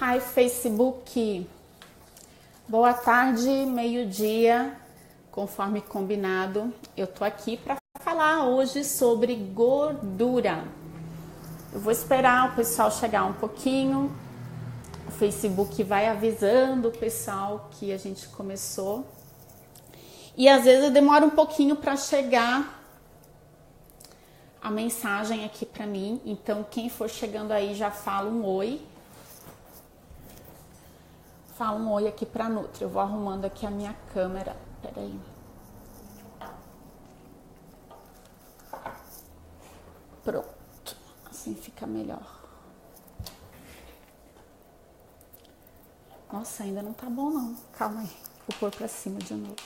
Hi, Facebook. Boa tarde, meio-dia, conforme combinado. Eu tô aqui para falar hoje sobre gordura. Eu vou esperar o pessoal chegar um pouquinho. O Facebook vai avisando o pessoal que a gente começou. E às vezes demora um pouquinho para chegar a mensagem aqui para mim. Então, quem for chegando aí já fala um oi. Fala um oi aqui pra Nutri. Eu vou arrumando aqui a minha câmera. Peraí. Pronto. Assim fica melhor. Nossa, ainda não tá bom não. Calma aí. Vou pôr pra cima de novo.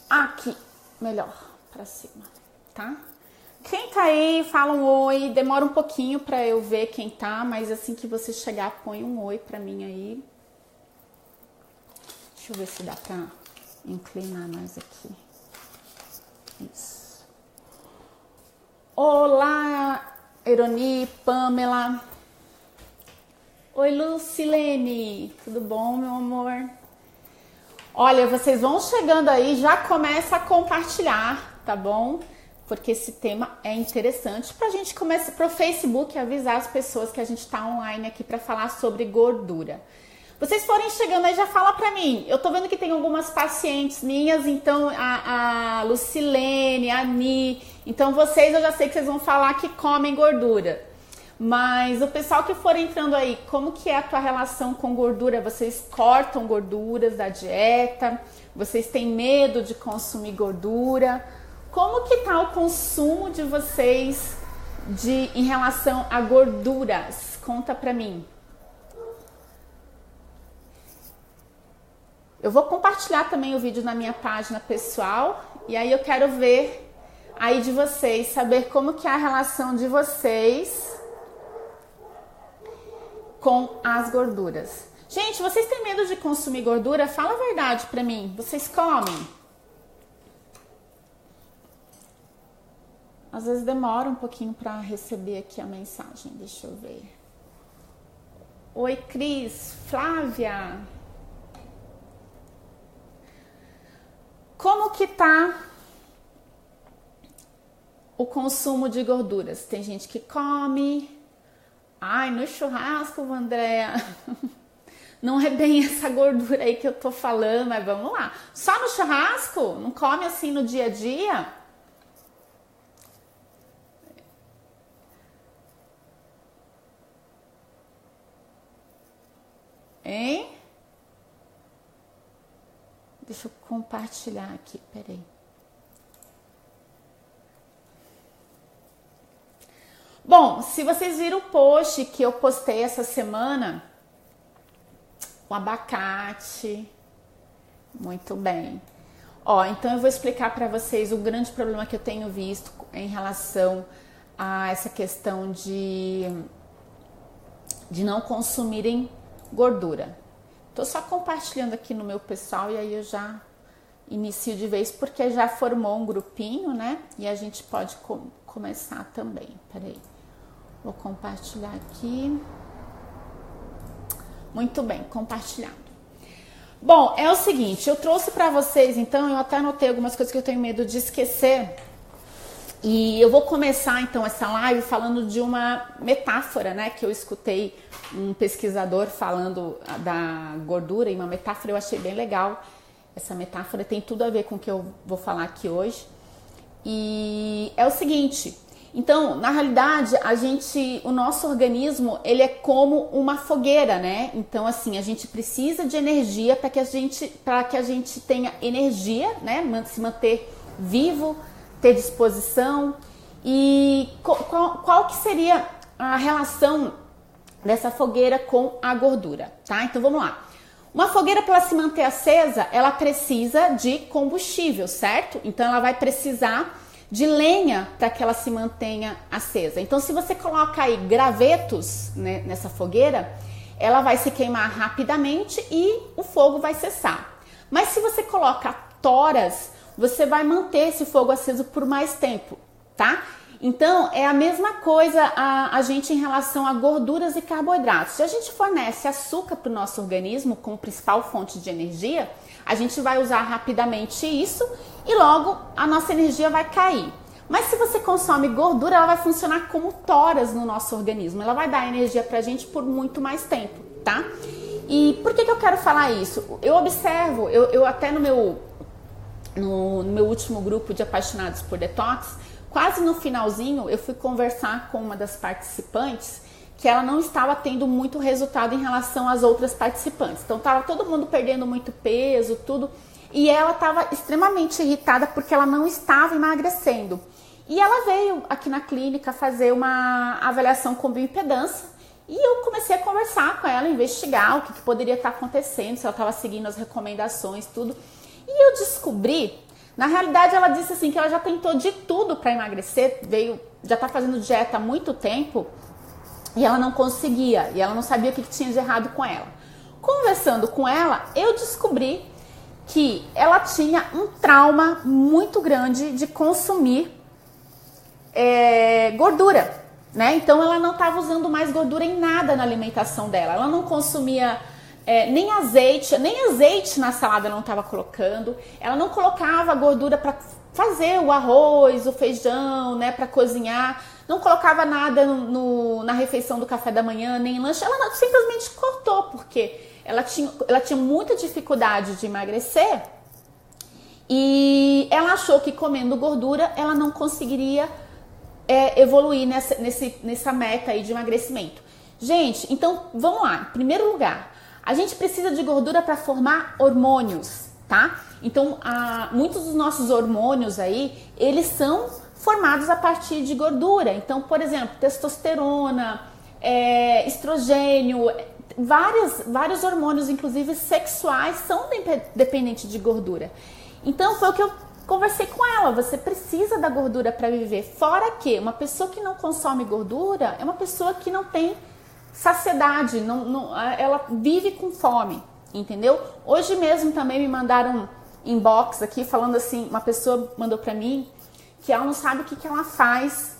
Aqui. Melhor. Pra cima. Tá? Quem tá aí, fala um oi. Demora um pouquinho pra eu ver quem tá. Mas assim que você chegar, põe um oi pra mim aí. Deixa eu ver se dá pra inclinar mais aqui. Isso. Olá, Eroni, Pamela. Oi, Lucilene. Tudo bom, meu amor? Olha, vocês vão chegando aí, já começa a compartilhar, tá bom? Porque esse tema é interessante pra gente começar pro Facebook avisar as pessoas que a gente tá online aqui pra falar sobre gordura. Vocês forem chegando aí, já fala pra mim. Eu tô vendo que tem algumas pacientes minhas, então a Lucilene, a Ni. Então vocês, eu já sei que vocês vão falar que comem gordura. Mas o pessoal que for entrando aí, como que é a tua relação com gordura? Vocês cortam gorduras da dieta? Vocês têm medo de consumir gordura? Como que tá o consumo de vocês em relação a gorduras? Conta pra mim. Eu vou compartilhar também o vídeo na minha página pessoal e aí eu quero ver aí de vocês, saber como que é a relação de vocês com as gorduras. Gente, vocês têm medo de consumir gordura? Fala a verdade pra mim. Vocês comem? Às vezes demora um pouquinho pra receber aqui a mensagem. Deixa eu ver. Oi, Cris, Flávia. Como que tá o consumo de gorduras? Tem gente que come. Ai, no churrasco, Andréa. Não é bem essa gordura aí que eu tô falando, mas vamos lá. Só no churrasco? Não come assim no dia a dia? Hein? Deixa eu compartilhar aqui, peraí. Bom, se vocês viram o post que eu postei essa semana, o abacate, muito bem. Ó, então eu vou explicar para vocês o grande problema que eu tenho visto em relação a essa questão de não consumirem gordura. Tô só compartilhando aqui no meu pessoal e aí eu já inicio de vez, porque já formou um grupinho, né? E a gente pode começar também. Peraí. Vou compartilhar aqui. Muito bem, compartilhado. Bom, é o seguinte, eu trouxe para vocês, então, eu até anotei algumas coisas que eu tenho medo de esquecer. E eu vou começar, então, essa live falando de uma metáfora, né? Que eu escutei um pesquisador falando da gordura, e uma metáfora eu achei bem legal. Essa metáfora tem tudo a ver com o que eu vou falar aqui hoje. E é o seguinte, então, na realidade, o nosso organismo, ele é como uma fogueira, né? Então, assim, a gente precisa de energia para que a gente tenha energia, né? Se manter vivo, ter disposição. E qual que seria a relação dessa fogueira com a gordura, tá? Então vamos lá. Uma fogueira, para ela se manter acesa, ela precisa de combustível, certo? Então ela vai precisar de lenha para que ela se mantenha acesa. Então se você coloca aí gravetos, né, nessa fogueira, ela vai se queimar rapidamente e o fogo vai cessar. Mas se você coloca toras, você vai manter esse fogo aceso por mais tempo, tá? Então, é a mesma coisa a gente em relação a gorduras e carboidratos. Se a gente fornece açúcar para o nosso organismo como principal fonte de energia, a gente vai usar rapidamente isso e logo a nossa energia vai cair. Mas se você consome gordura, ela vai funcionar como toras no nosso organismo. Ela vai dar energia pra gente por muito mais tempo, tá? E por que eu quero falar isso? Eu observo, eu até no meu último grupo de apaixonados por detox, quase no finalzinho eu fui conversar com uma das participantes que ela não estava tendo muito resultado em relação às outras participantes. Então tava todo mundo perdendo muito peso, tudo, e ela estava extremamente irritada porque ela não estava emagrecendo. E ela veio aqui na clínica fazer uma avaliação com bioimpedância e eu comecei a conversar com ela, investigar o que poderia estar acontecendo, se ela estava seguindo as recomendações, tudo. E eu descobri, na realidade ela disse assim que ela já tentou de tudo para emagrecer, já está fazendo dieta há muito tempo e ela não conseguia, e ela não sabia o que tinha de errado com ela. Conversando com ela, eu descobri que ela tinha um trauma muito grande de consumir gordura, né? Então ela não estava usando mais gordura em nada na alimentação dela. Ela não consumia nem azeite na salada ela não estava colocando. Ela não colocava gordura para fazer o arroz, o feijão, né? Para cozinhar. Não colocava nada na refeição do café da manhã, nem em lanche. Ela simplesmente cortou, porque ela tinha muita dificuldade de emagrecer e ela achou que comendo gordura ela não conseguiria evoluir nessa meta aí de emagrecimento. Gente, então vamos lá. Em primeiro lugar, a gente precisa de gordura para formar hormônios, tá? Então, muitos dos nossos hormônios aí, eles são formados a partir de gordura. Então, por exemplo, testosterona, estrogênio, vários hormônios, inclusive sexuais, são dependentes de gordura. Então, foi o que eu conversei com ela, você precisa da gordura para viver. Fora que uma pessoa que não consome gordura é uma pessoa que não tem saciedade, ela vive com fome, entendeu? Hoje mesmo também me mandaram inbox aqui falando assim, uma pessoa mandou para mim que ela não sabe o que ela faz,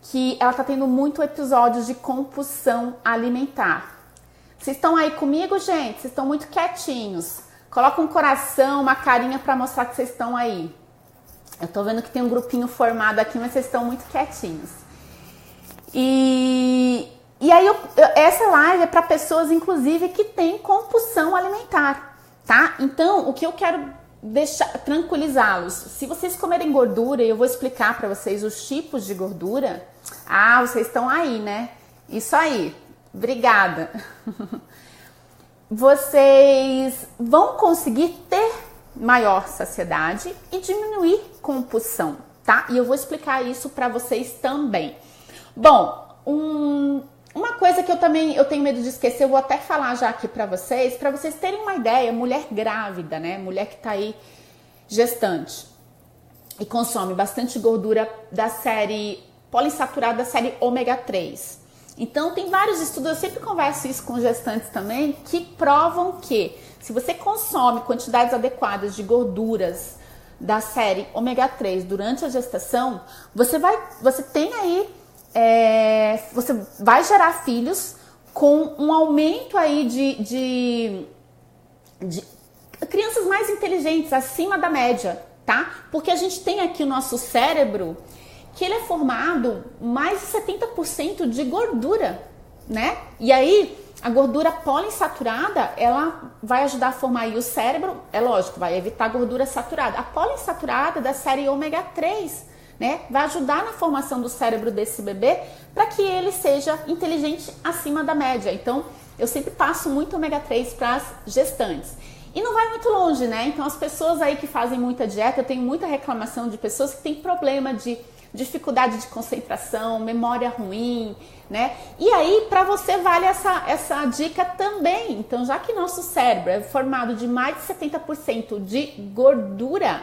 que ela tá tendo muito episódios de compulsão alimentar. Vocês estão aí comigo, gente? Vocês estão muito quietinhos. Coloca um coração, uma carinha para mostrar que vocês estão aí. Eu tô vendo que tem um grupinho formado aqui, mas vocês estão muito quietinhos. E aí, essa live é para pessoas, inclusive, que têm compulsão alimentar, tá? Então, o que eu quero tranquilizá-los, se vocês comerem gordura, e eu vou explicar para vocês os tipos de gordura. Ah, vocês estão aí, né? Isso aí. Obrigada. Vocês vão conseguir ter maior saciedade e diminuir compulsão, tá? E eu vou explicar isso para vocês também. Bom, uma coisa que eu tenho medo de esquecer, eu vou até falar já aqui para vocês terem uma ideia, mulher grávida, né? Mulher que tá aí gestante e consome bastante gordura da série poliinsaturada, da série ômega 3. Então, tem vários estudos, eu sempre converso isso com gestantes também, que provam que se você consome quantidades adequadas de gorduras da série ômega 3 durante a gestação, você tem aí, você vai gerar filhos com um aumento aí de crianças mais inteligentes, acima da média, tá? Porque a gente tem aqui o nosso cérebro, que ele é formado mais de 70% de gordura, né? E aí, a gordura poliinsaturada, ela vai ajudar a formar aí o cérebro, é lógico, vai evitar a gordura saturada. A poliinsaturada da série ômega 3, né? Vai ajudar na formação do cérebro desse bebê para que ele seja inteligente acima da média. Então, eu sempre passo muito ômega 3 para as gestantes. E não vai muito longe, né? Então, as pessoas aí que fazem muita dieta, eu tenho muita reclamação de pessoas que têm problema de dificuldade de concentração, memória ruim, né? E aí, para você vale essa dica também. Então, já que nosso cérebro é formado de mais de 70% de gordura,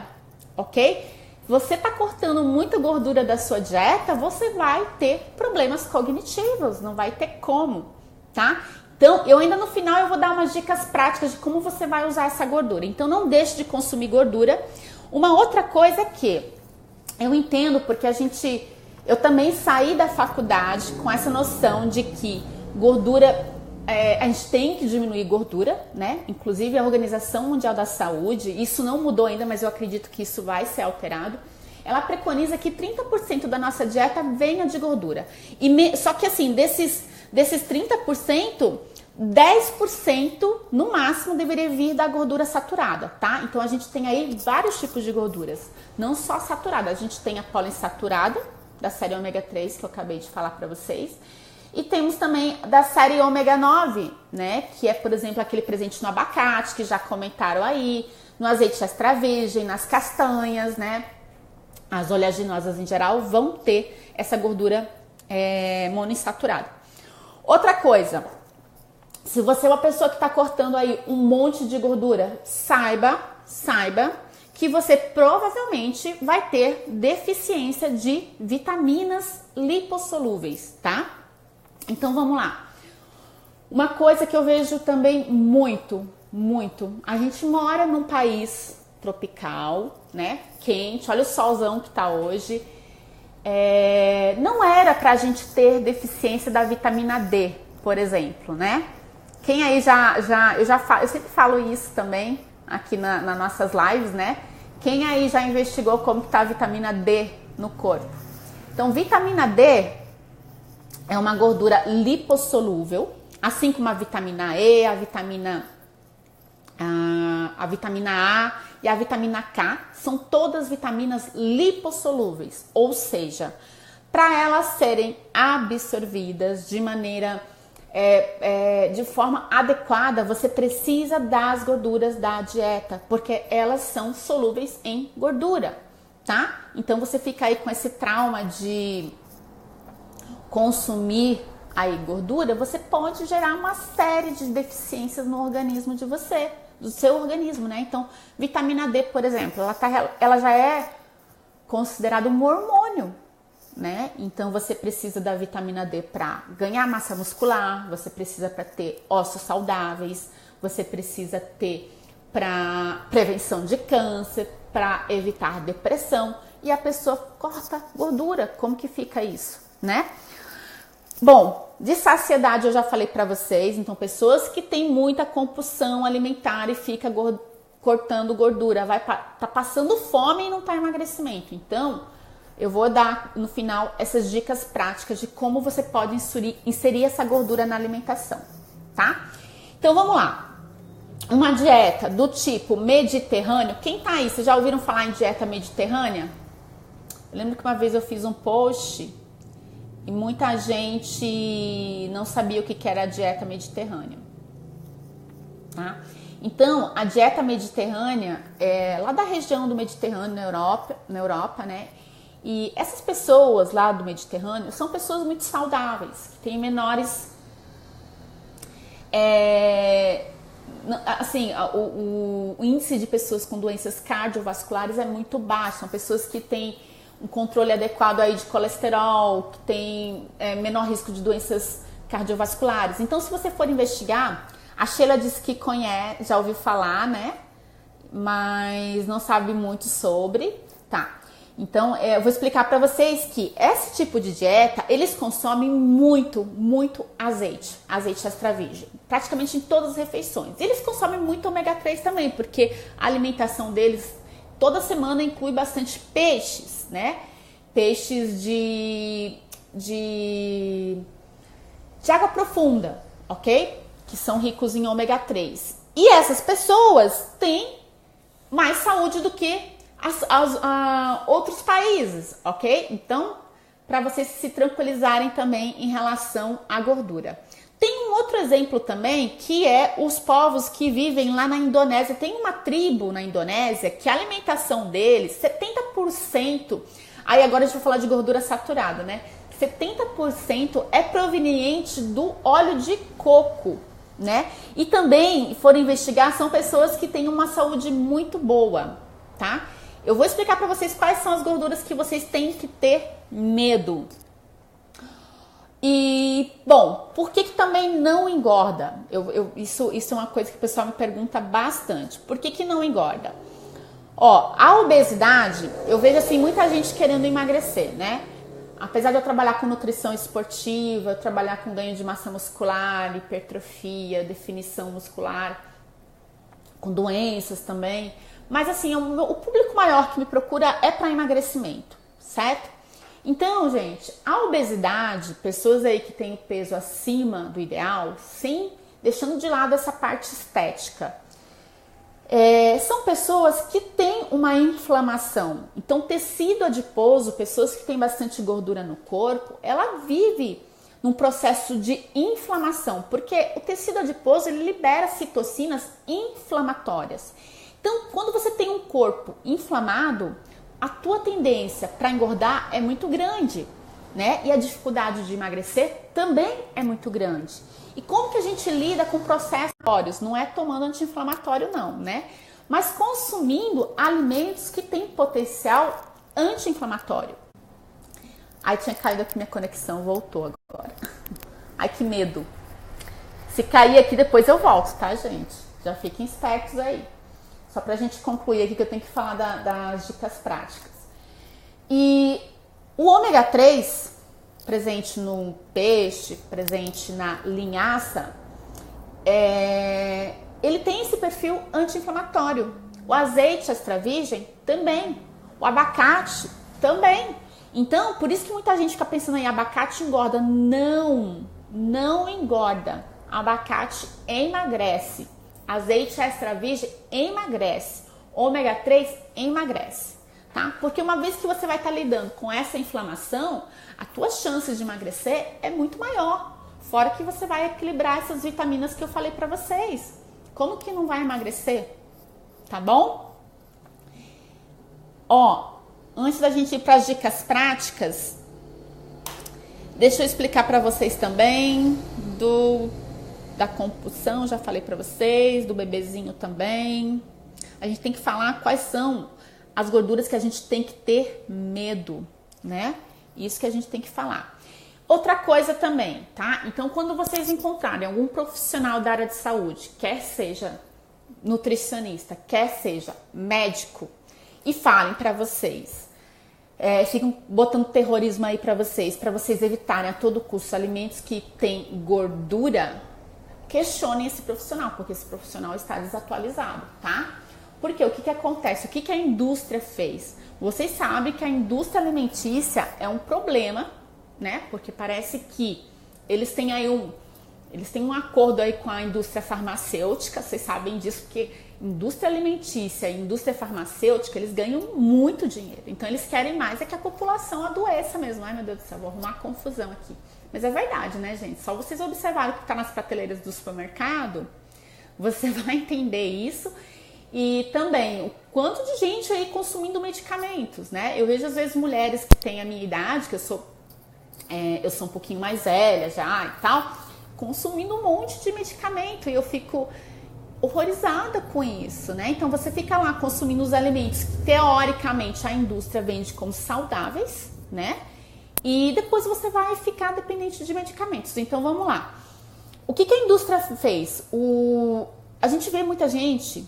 ok? Você tá cortando muita gordura da sua dieta, você vai ter problemas cognitivos, não vai ter como, tá? Então, eu ainda no final eu vou dar umas dicas práticas de como você vai usar essa gordura. Então, não deixe de consumir gordura. Uma outra coisa é que eu entendo porque a gente eu também saí da faculdade com essa noção de que gordura, a gente tem que diminuir gordura, né? Inclusive a Organização Mundial da Saúde, isso não mudou ainda, mas eu acredito que isso vai ser alterado. Ela preconiza que 30% da nossa dieta venha de gordura. Só que assim, desses 30%, 10% no máximo deveria vir da gordura saturada, tá? Então a gente tem aí vários tipos de gorduras, não só saturada. A gente tem a poliinsaturada, da série ômega 3, que eu acabei de falar para vocês. E temos também da série ômega 9, né? Que é, por exemplo, aquele presente no abacate, que já comentaram aí, no azeite extra virgem, nas castanhas, né? As oleaginosas em geral vão ter essa gordura monoinsaturada. Outra coisa, se você é uma pessoa que está cortando aí um monte de gordura, saiba que você provavelmente vai ter deficiência de vitaminas lipossolúveis, tá? Então vamos lá. Uma coisa que eu vejo também muito, a gente mora num país tropical, né? Quente, olha o solzão que tá hoje. Não era pra gente ter deficiência da vitamina D, por exemplo, né? Quem aí eu sempre falo isso também aqui nas nossas lives, né? Quem aí já investigou como que tá a vitamina D no corpo? Então, vitamina D é uma gordura lipossolúvel, assim como a vitamina E, a vitamina A e a vitamina K, são todas vitaminas lipossolúveis, ou seja, para elas serem absorvidas de maneira de forma adequada, você precisa das gorduras da dieta, porque elas são solúveis em gordura, tá? Então você fica aí com esse trauma de consumir aí gordura, você pode gerar uma série de deficiências no organismo de você, do seu organismo, né? Então, vitamina D, por exemplo, ela já é considerada um hormônio, né? Então você precisa da vitamina D para ganhar massa muscular, você precisa para ter ossos saudáveis, você precisa ter para prevenção de câncer, para evitar depressão, e a pessoa corta gordura. Como que fica isso, né? Bom, de saciedade eu já falei para vocês, então pessoas que têm muita compulsão alimentar e fica cortando gordura, tá passando fome e não tá emagrecimento. Então, eu vou dar no final essas dicas práticas de como você pode inserir essa gordura na alimentação, tá? Então vamos lá. Uma dieta do tipo mediterrâneo, quem tá aí? Vocês já ouviram falar em dieta mediterrânea? Eu lembro que uma vez eu fiz um post e muita gente não sabia o que era a dieta mediterrânea, tá? Então, a dieta mediterrânea é lá da região do Mediterrâneo, na Europa, né? E essas pessoas lá do Mediterrâneo são pessoas muito saudáveis, que têm menores... o índice de pessoas com doenças cardiovasculares é muito baixo. São pessoas que têm um controle adequado aí de colesterol, que têm menor risco de doenças cardiovasculares. Então, se você for investigar, a Sheila disse que conhece, já ouviu falar, né? Mas não sabe muito sobre, tá? Então, eu vou explicar para vocês que esse tipo de dieta, eles consomem muito azeite extra virgem, praticamente em todas as refeições. Eles consomem muito ômega 3 também, porque a alimentação deles toda semana inclui bastante peixes, né? Peixes de água profunda, ok? Que são ricos em ômega 3. E essas pessoas têm mais saúde do que outros países, ok? Então, para vocês se tranquilizarem também em relação à gordura. Tem um outro exemplo também, que é os povos que vivem lá na Indonésia. Tem uma tribo na Indonésia que a alimentação deles, 70%, aí agora a gente vai falar de gordura saturada, né? 70% é proveniente do óleo de coco, né? E também, foram investigar, são pessoas que têm uma saúde muito boa, tá? Eu vou explicar para vocês quais são as gorduras que vocês têm que ter medo. E, bom, por que também não engorda? Isso é uma coisa que o pessoal me pergunta bastante. Por que não engorda? Ó, a obesidade, eu vejo assim, muita gente querendo emagrecer, né? apesar de eu trabalhar com nutrição esportiva, trabalhar com ganho de massa muscular, hipertrofia, definição muscular, com doenças também, mas assim, o público maior que me procura é para emagrecimento, certo? Então, gente, a obesidade, pessoas aí que têm o peso acima do ideal, sim, deixando de lado essa parte estética, são pessoas que têm uma inflamação. Então, tecido adiposo, pessoas que têm bastante gordura no corpo, ela vive num processo de inflamação, porque o tecido adiposo ele libera citocinas inflamatórias. Então, quando você tem um corpo inflamado, a tua tendência para engordar é muito grande, né? E a dificuldade de emagrecer também é muito grande. E como que a gente lida com processos? Não é tomando anti-inflamatório não, né? Mas consumindo alimentos que têm potencial anti-inflamatório. Ai, tinha caído aqui minha conexão, voltou agora. Ai, que medo. Se cair aqui, depois eu volto, tá, gente? Já fiquem espertos aí. Só pra gente concluir aqui que eu tenho que falar das dicas práticas. E o ômega 3, presente no peixe, presente na linhaça, ele tem esse perfil anti-inflamatório. O azeite extra virgem também. O abacate também. Então, por isso que muita gente fica pensando aí, abacate engorda. Não, não engorda. Abacate emagrece. Azeite extra virgem emagrece. Ômega 3 emagrece, tá? Porque uma vez que você vai estar lidando com essa inflamação, as tuas chances de emagrecer é muito maior. Fora que você vai equilibrar essas vitaminas que eu falei pra vocês. Como que não vai emagrecer? Tá bom? Ó, antes da gente ir para as dicas práticas, deixa eu explicar para vocês também da compulsão, já falei para vocês, do bebezinho também. A gente tem que falar quais são as gorduras que a gente tem que ter medo, né? Isso que a gente tem que falar. Outra coisa também, tá? Então, quando vocês encontrarem algum profissional da área de saúde, quer seja nutricionista, quer seja médico, e falem para vocês, ficam botando terrorismo aí para vocês evitarem a todo custo alimentos que têm gordura, questionem esse profissional, porque esse profissional está desatualizado, tá? Porque o que acontece? O que a indústria fez? Vocês sabem que a indústria alimentícia é um problema, né? Porque parece que eles têm aí um acordo aí com a indústria farmacêutica, vocês sabem disso, porque indústria alimentícia e indústria farmacêutica, eles ganham muito dinheiro. Então, eles querem mais que a população adoeça mesmo. Ai, meu Deus do céu, vou arrumar confusão aqui. Mas é verdade, né, gente? Só vocês observarem o que está nas prateleiras do supermercado, você vai entender isso. E também o quanto de gente aí consumindo medicamentos, né? Eu vejo, às vezes, mulheres que têm a minha idade, que eu sou um pouquinho mais velha já e tal, consumindo um monte de medicamento. E eu fico horrorizada com isso, né? Então você fica lá consumindo os alimentos que teoricamente a indústria vende como saudáveis, né? E depois você vai ficar dependente de medicamentos. Então vamos lá. O que a indústria fez? A gente vê muita gente,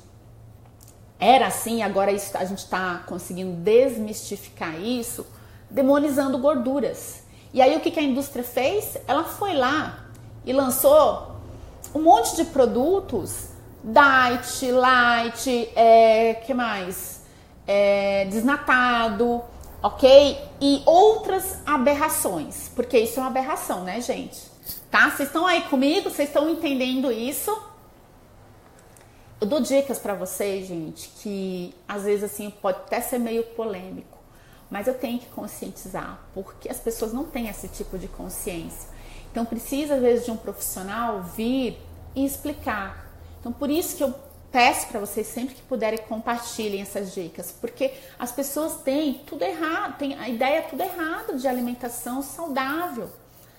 era assim, agora a gente está conseguindo desmistificar isso, demonizando gorduras. E aí o que a indústria fez? Ela foi lá e lançou um monte de produtos, diet, light, que mais? Desnatado, ok? E outras aberrações, porque isso é uma aberração, né, gente? Tá? Vocês estão aí comigo? Vocês estão entendendo isso? Eu dou dicas pra vocês, gente, que às vezes assim pode até ser meio polêmico, mas eu tenho que conscientizar, porque as pessoas não têm esse tipo de consciência. Então precisa às vezes de um profissional vir e explicar. Então por isso que eu peço para vocês sempre que puderem compartilhem essas dicas, porque as pessoas têm tudo errado, têm a ideia tudo errada de alimentação saudável,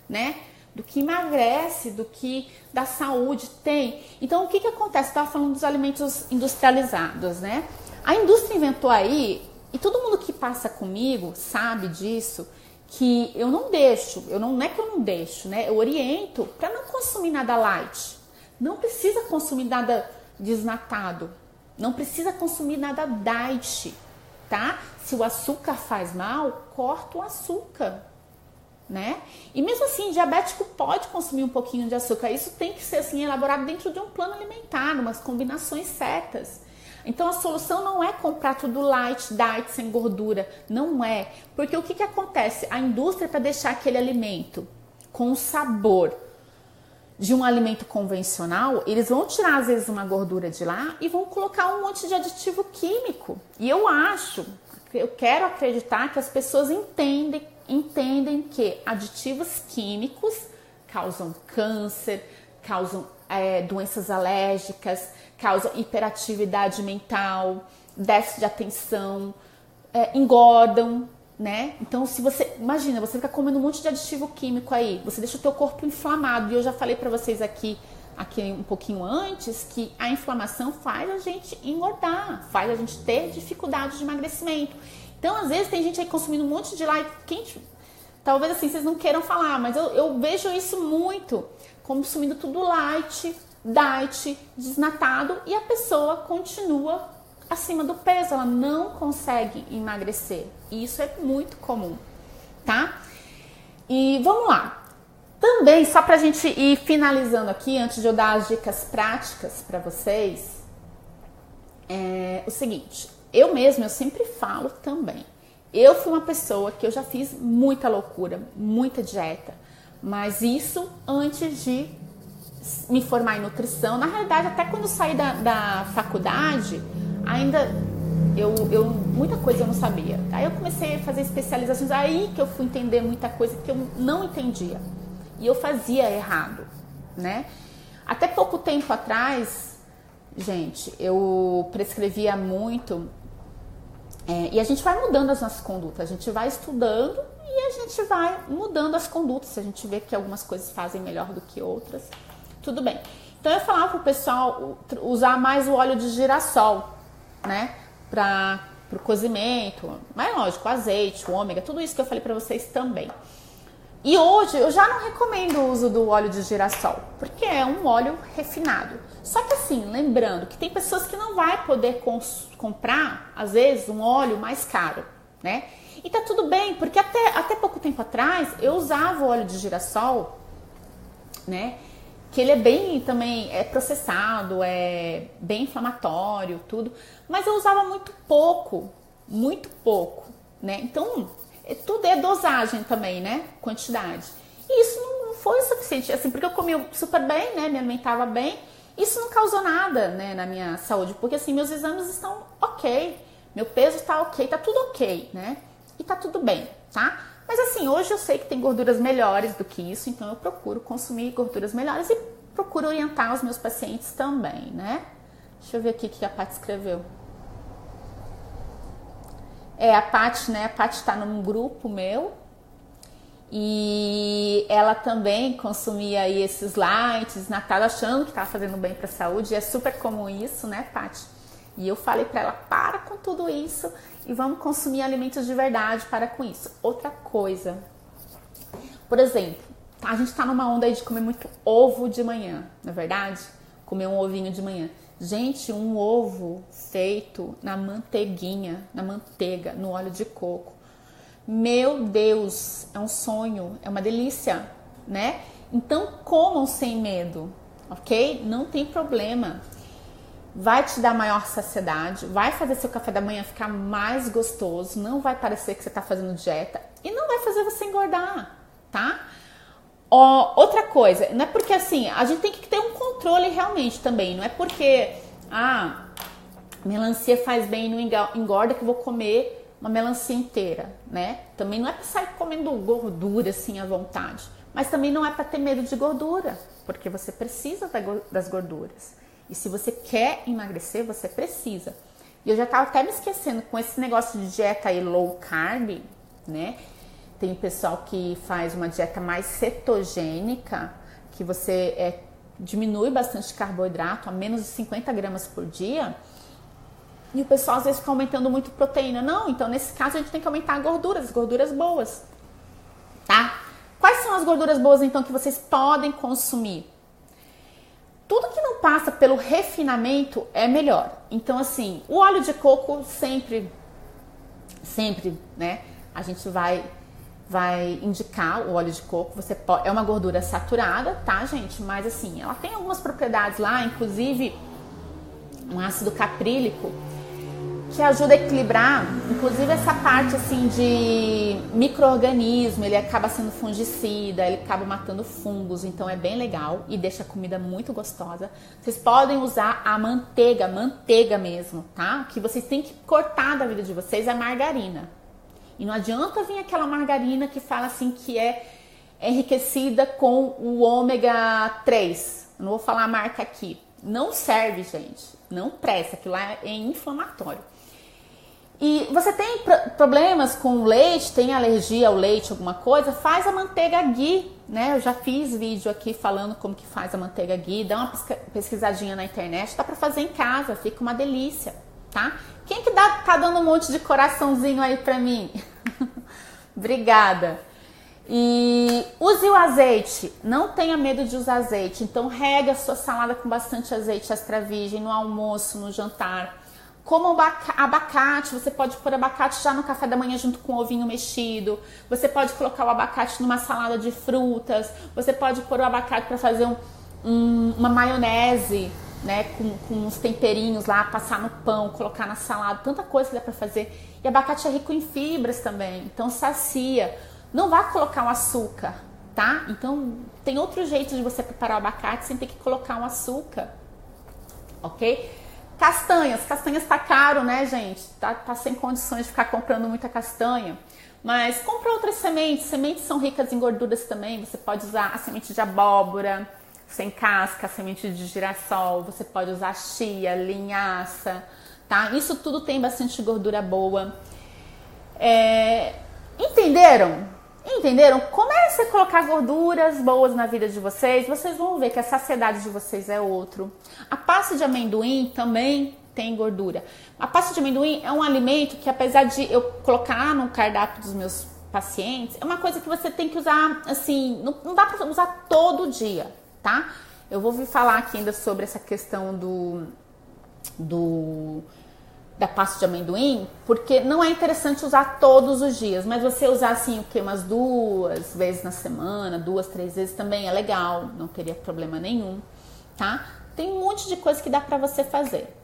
né? Do que emagrece, do que dá saúde, tem. Então o que acontece? Eu estava falando dos alimentos industrializados, né? A indústria inventou aí, e todo mundo que passa comigo sabe disso, que eu não deixo, não é que eu não deixo, né? Eu oriento para não consumir nada light. Não precisa consumir nada desnatado. Não precisa consumir nada diet, tá? Se o açúcar faz mal, corta o açúcar. né? E mesmo assim, diabético pode consumir um pouquinho de açúcar. Isso tem que ser assim elaborado dentro de um plano alimentar, umas combinações certas. Então a solução não é comprar tudo light, diet, sem gordura. Não é. Porque o que acontece? A indústria, para deixar aquele alimento com o sabor de um alimento convencional, eles vão tirar às vezes uma gordura de lá e vão colocar um monte de aditivo químico. E eu quero acreditar que as pessoas entendem que aditivos químicos causam câncer, causam doenças alérgicas, causam hiperatividade mental, déficit de atenção, engordam, né? Então, se você, imagina, você fica comendo um monte de aditivo químico aí, você deixa o teu corpo inflamado. E eu já falei pra vocês aqui um pouquinho antes, que a inflamação faz a gente engordar, faz a gente ter dificuldade de emagrecimento. Então, às vezes, tem gente aí consumindo um monte de light quente. Talvez assim, vocês não queiram falar, mas eu vejo isso muito, consumindo tudo light, diet, desnatado, e a pessoa continua acima do peso, ela não consegue emagrecer. E isso é muito comum, tá? E vamos lá. Também, só pra gente ir finalizando aqui, antes de eu dar as dicas práticas pra vocês, o seguinte, eu sempre falo também, eu fui uma pessoa que eu já fiz muita loucura, muita dieta, mas isso antes de me formar em nutrição. Na realidade, até quando eu saí da faculdade, ainda muita coisa eu não sabia. Aí eu comecei a fazer especializações, aí que eu fui entender muita coisa que eu não entendia. E eu fazia errado, né? Até pouco tempo atrás, gente, eu prescrevia muito, e a gente vai mudando as nossas condutas, a gente vai estudando e a gente vai mudando as condutas, a gente vê que algumas coisas fazem melhor do que outras, tudo bem. Então eu falava pro pessoal usar mais o óleo de girassol, né, pro cozimento, mas lógico, o azeite, o ômega, tudo isso que eu falei pra vocês também. E hoje eu já não recomendo o uso do óleo de girassol, porque é um óleo refinado. Só que assim, lembrando que tem pessoas que não vai poder comprar, às vezes, um óleo mais caro, né? E tá tudo bem, porque até pouco tempo atrás eu usava o óleo de girassol, né? Que ele é bem também processado, é bem inflamatório, tudo. Mas eu usava muito pouco, né? Então, tudo é dosagem também, né? Quantidade. E isso não foi o suficiente, assim, porque eu comia super bem, né? Me alimentava bem. Isso não causou nada, né, na minha saúde, porque assim, meus exames estão ok, meu peso está ok, tá tudo ok, né? E tá tudo bem, tá? Mas assim, hoje eu sei que tem gorduras melhores do que isso, então eu procuro consumir gorduras melhores e procuro orientar os meus pacientes também, né? Deixa eu ver aqui o que a Paty escreveu. A Paty, né? A Paty tá num grupo meu e ela também consumia aí esses lights, Natal, achando que tava fazendo bem pra saúde. E é super comum isso, né, Paty? E eu falei pra ela, para com tudo isso e vamos consumir alimentos de verdade, para com isso. Outra coisa, por exemplo, a gente tá numa onda aí de comer muito ovo de manhã, não é verdade? Comer um ovinho de manhã. Gente, um ovo feito na manteiguinha, na manteiga, no óleo de coco. Meu Deus, é um sonho, é uma delícia, né? Então comam sem medo, ok? Não tem problema. Vai te dar maior saciedade, vai fazer seu café da manhã ficar mais gostoso, não vai parecer que você tá fazendo dieta e não vai fazer você engordar, tá? Outra coisa, não é porque assim, a gente tem que ter um controle realmente também, não é porque, melancia faz bem e não engorda que eu vou comer uma melancia inteira, né? Também não é pra sair comendo gordura assim à vontade, mas também não é pra ter medo de gordura, porque você precisa das gorduras. E se você quer emagrecer, você precisa. E eu já tava até me esquecendo com esse negócio de dieta aí low carb, né? Tem pessoal que faz uma dieta mais cetogênica, que você diminui bastante carboidrato, a menos de 50 gramas por dia. E o pessoal às vezes fica aumentando muito proteína. Não, então nesse caso a gente tem que aumentar as gorduras boas, tá? Quais são as gorduras boas então que vocês podem consumir? Tudo que não passa pelo refinamento é melhor. Então assim, o óleo de coco sempre, né? A gente vai vai indicar o óleo de coco. Você pode, é uma gordura saturada, tá, gente? Mas assim, ela tem algumas propriedades lá, inclusive um ácido caprílico, que ajuda a equilibrar, inclusive essa parte assim de micro-organismo. Ele acaba sendo fungicida, ele acaba matando fungos, então é bem legal e deixa a comida muito gostosa. Vocês podem usar a manteiga mesmo, tá? O que vocês têm que cortar da vida de vocês é a margarina. E não adianta vir aquela margarina que fala assim que é enriquecida com o ômega 3. Eu não vou falar a marca aqui. Não serve, gente. Não presta, aquilo lá é inflamatório. E você tem problemas com o leite, tem alergia ao leite, alguma coisa, faz a manteiga ghee, né? Eu já fiz vídeo aqui falando como que faz a manteiga ghee, dá uma pesquisadinha na internet, dá pra fazer em casa, fica uma delícia, tá? Quem que tá dando um monte de coraçãozinho aí pra mim? Obrigada. E use o azeite, não tenha medo de usar azeite, então rega a sua salada com bastante azeite extra virgem no almoço, no jantar. Como abacate, você pode pôr abacate já no café da manhã junto com o ovinho mexido. Você pode colocar o abacate numa salada de frutas. Você pode pôr o abacate para fazer uma maionese, né, com uns temperinhos lá, passar no pão, colocar na salada. Tanta coisa que dá para fazer. E abacate é rico em fibras também, então sacia. Não vá colocar o açúcar, tá? Então tem outro jeito de você preparar o abacate sem ter que colocar um açúcar, ok? Castanhas tá caro, né, gente? Tá sem condições de ficar comprando muita castanha. Mas compra outras sementes. Sementes são ricas em gorduras também. Você pode usar a semente de abóbora, sem casca, a semente de girassol. Você pode usar chia, linhaça, tá? Isso tudo tem bastante gordura boa. Entenderam? Comece a colocar gorduras boas na vida de vocês. Vocês vão ver que a saciedade de vocês é outro. A pasta de amendoim também tem gordura. A pasta de amendoim é um alimento que, apesar de eu colocar no cardápio dos meus pacientes, é uma coisa que você tem que usar, assim, não dá pra usar todo dia, tá? Eu vou vir falar aqui ainda sobre essa questão da pasta de amendoim, porque não é interessante usar todos os dias, mas você usar assim o que, umas 2 vezes na semana, 2, 3 vezes também é legal, não teria problema nenhum, tá? Tem um monte de coisa que dá pra você fazer.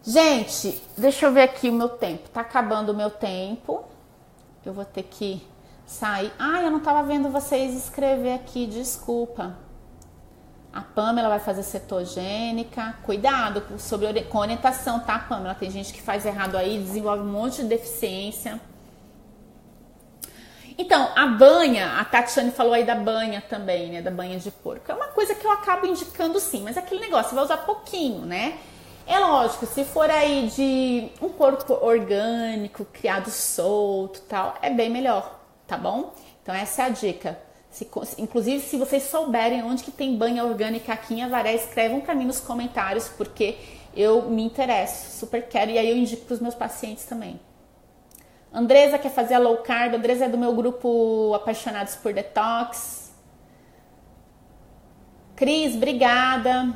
Gente, deixa eu ver aqui o meu tempo, tá acabando o meu tempo, eu vou ter que sair. Eu não tava vendo vocês escrever aqui, desculpa. A Pamela vai fazer cetogênica. Cuidado com orientação, tá, Pamela? Tem gente que faz errado aí, desenvolve um monte de deficiência. Então, a banha, a Tatiane falou aí da banha também, né? Da banha de porco. É uma coisa que eu acabo indicando sim, mas é aquele negócio, você vai usar pouquinho, né? É lógico, se for aí de um porco orgânico, criado solto e tal, é bem melhor, tá bom? Então essa é a dica. Inclusive, se vocês souberem onde que tem banha orgânica aqui em Avaré, escrevam para mim nos comentários, porque eu me interesso, super quero, e aí eu indico para os meus pacientes também. Andresa quer fazer a low carb. Andresa é do meu grupo Apaixonados por Detox. Cris, obrigada.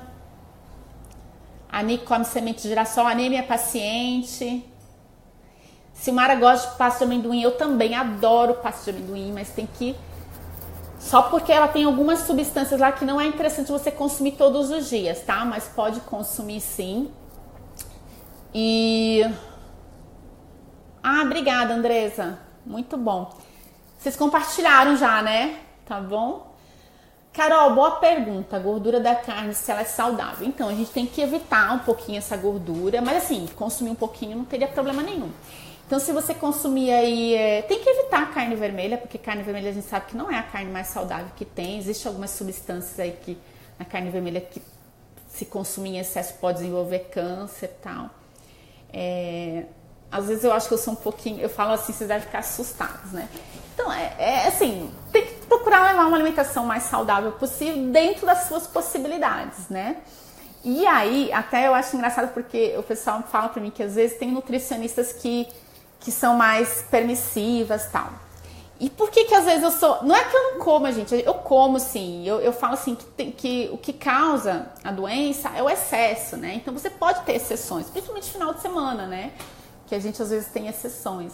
A Nick come semente de girassol. A Ney é minha paciente. Silmara gosta de pasta de amendoim. Eu também adoro pasta de amendoim, mas tem que... Só porque ela tem algumas substâncias lá que não é interessante você consumir todos os dias, tá? Mas pode consumir sim. E... obrigada, Andresa. Muito bom. Vocês compartilharam já, né? Tá bom? Carol, boa pergunta. A gordura da carne, se ela é saudável. Então, a gente tem que evitar um pouquinho essa gordura. Mas assim, consumir um pouquinho não teria problema nenhum. Então, se você consumir aí... tem que evitar a carne vermelha, porque carne vermelha a gente sabe que não é a carne mais saudável que tem. Existem algumas substâncias aí que na carne vermelha que se consumir em excesso pode desenvolver câncer e tal. Às vezes eu acho que eu sou um pouquinho... Eu falo assim, vocês devem ficar assustados, né? Então, assim, tem que procurar levar uma alimentação mais saudável possível dentro das suas possibilidades, né? E aí, até eu acho engraçado porque o pessoal fala pra mim que às vezes tem nutricionistas que são mais permissivas e tal. E por que às vezes eu sou... Não é que eu não como, gente. Eu como, sim. Eu falo assim que o que causa a doença é o excesso, né? Então, você pode ter exceções, principalmente no final de semana, né? Que a gente às vezes tem exceções.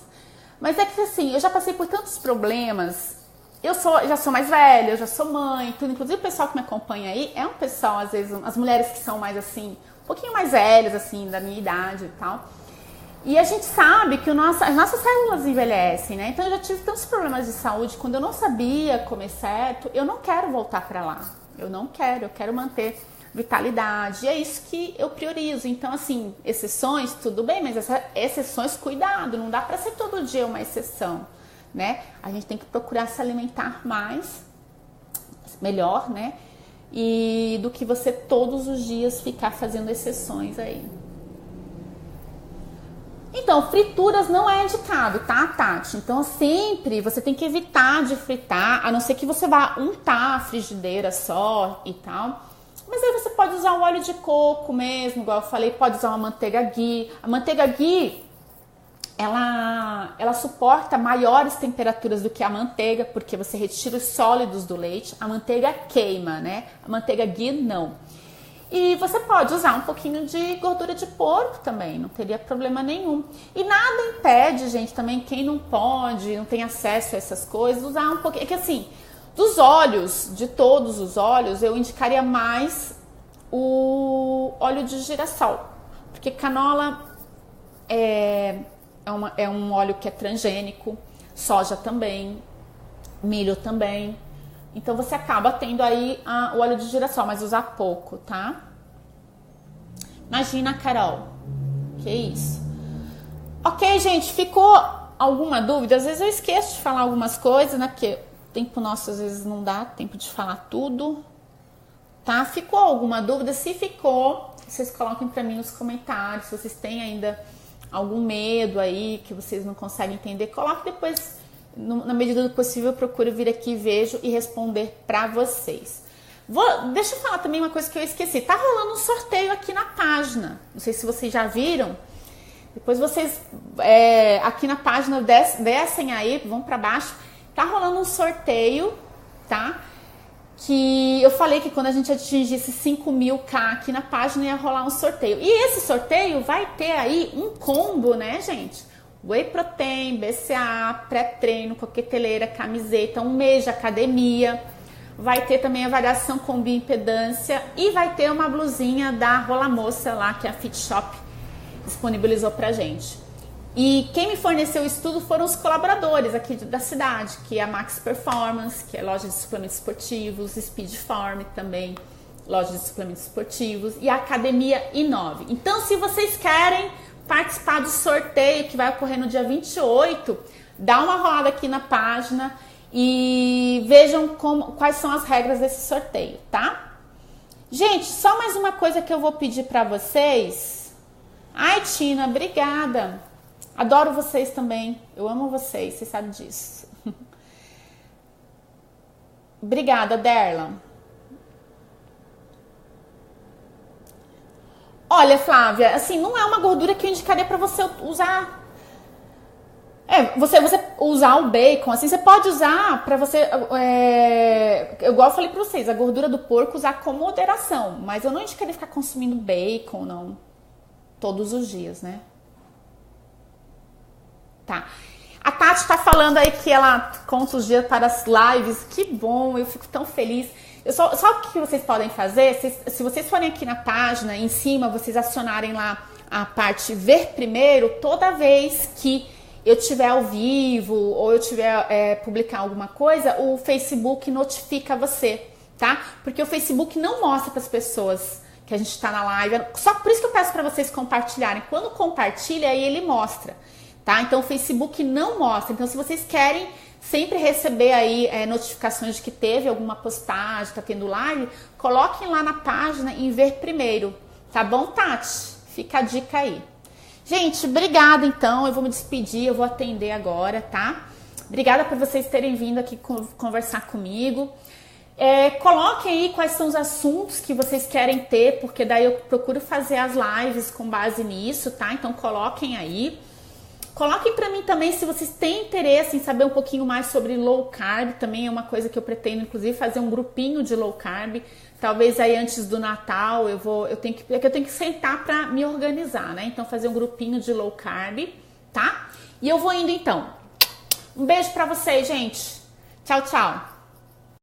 Mas é que assim, eu já passei por tantos problemas. Já sou mais velha, eu já sou mãe, tudo. Inclusive o pessoal que me acompanha aí é um pessoal, às vezes, as mulheres que são mais assim, um pouquinho mais velhas, assim, da minha idade e tal. E a gente sabe que as nossas células envelhecem, né? Então eu já tive tantos problemas de saúde, quando eu não sabia comer certo, eu não quero voltar pra lá. Eu quero manter vitalidade. E é isso que eu priorizo. Então, assim, exceções, tudo bem, mas essas exceções, cuidado, não dá pra ser todo dia uma exceção, né? A gente tem que procurar se alimentar mais, melhor, né? E do que você todos os dias ficar fazendo exceções aí. Então, frituras não é indicado, tá, Tati? Então, sempre você tem que evitar de fritar, a não ser que você vá untar a frigideira só e tal. Mas aí você pode usar o óleo de coco mesmo, igual eu falei, pode usar uma manteiga ghee. A manteiga ghee, ela suporta maiores temperaturas do que a manteiga, porque você retira os sólidos do leite. A manteiga queima, né? A manteiga ghee não. E você pode usar um pouquinho de gordura de porco também, não teria problema nenhum. E nada impede, gente, também quem não pode, não tem acesso a essas coisas, usar um pouquinho. É que assim, dos óleos, de todos os óleos, eu indicaria mais o óleo de girassol. Porque canola é um óleo que é transgênico, soja também, milho também. Então você acaba tendo aí o óleo de girassol, mas usar pouco, tá? Imagina, Carol. Que isso? Ok, gente, ficou alguma dúvida? Às vezes eu esqueço de falar algumas coisas, né? Porque o tempo nosso às vezes não dá tempo de falar tudo, tá? Ficou alguma dúvida? Se ficou, vocês coloquem pra mim nos comentários. Se vocês têm ainda algum medo aí, que vocês não conseguem entender, coloque depois. Na medida do possível, eu procuro vir aqui, vejo e responder pra vocês. Deixa eu falar também uma coisa que eu esqueci. Tá rolando um sorteio aqui na página. Não sei se vocês já viram. Depois vocês, aqui na página, descem aí, vão pra baixo. Tá rolando um sorteio, tá? Que eu falei que quando a gente atingisse 5.000k aqui na página ia rolar um sorteio. E esse sorteio vai ter aí um combo, né, gente? Whey Protein, BCA, pré-treino, coqueteleira, camiseta, um mês de academia. Vai ter também a variação com bioimpedância e vai ter uma blusinha da Rola Moça lá que a Fit Shop disponibilizou pra gente. E quem me forneceu o estudo foram os colaboradores aqui da cidade, que é a Max Performance, que é loja de suplementos esportivos, Speed Farm também, loja de suplementos esportivos, e a Academia Inove. Então, se vocês querem participar do sorteio que vai ocorrer no dia 28, dá uma rolada aqui na página e vejam quais são as regras desse sorteio, tá? Gente, só mais uma coisa que eu vou pedir pra vocês. Ai, Tina, obrigada. Adoro vocês também. Eu amo vocês, vocês sabem disso. Obrigada, Derla. Olha, Flávia, assim, não é uma gordura que eu indicaria pra você usar. Você usar o bacon, assim, você pode usar pra você, igual eu falei pra vocês, a gordura do porco usar com moderação, mas eu não indicaria ficar consumindo bacon, não, todos os dias, né? Tá. A Tati tá falando aí que ela conta os dias para as lives, que bom, eu fico tão feliz. Só o que vocês podem fazer, se vocês forem aqui na página, em cima, vocês acionarem lá a parte ver primeiro, toda vez que eu tiver ao vivo ou eu tiver publicar alguma coisa, o Facebook notifica você, tá? Porque o Facebook não mostra para as pessoas que a gente tá na live, só por isso que eu peço para vocês compartilharem. Quando compartilha, aí ele mostra, tá? Então o Facebook não mostra. Então se vocês querem sempre receber aí notificações de que teve alguma postagem, tá tendo live, coloquem lá na página em ver primeiro, tá bom, Tati? Fica a dica aí. Gente, obrigada então, eu vou me despedir, eu vou atender agora, tá? Obrigada por vocês terem vindo aqui conversar comigo. Coloquem aí quais são os assuntos que vocês querem ter, porque daí eu procuro fazer as lives com base nisso, tá? Então coloquem aí. Coloquem pra mim também se vocês têm interesse em saber um pouquinho mais sobre low carb, também é uma coisa que eu pretendo, inclusive, fazer um grupinho de low carb. Talvez aí antes do Natal eu tenho que sentar pra me organizar, né? Então fazer um grupinho de low carb, tá? E eu vou indo então. Um beijo pra vocês, gente. Tchau, tchau.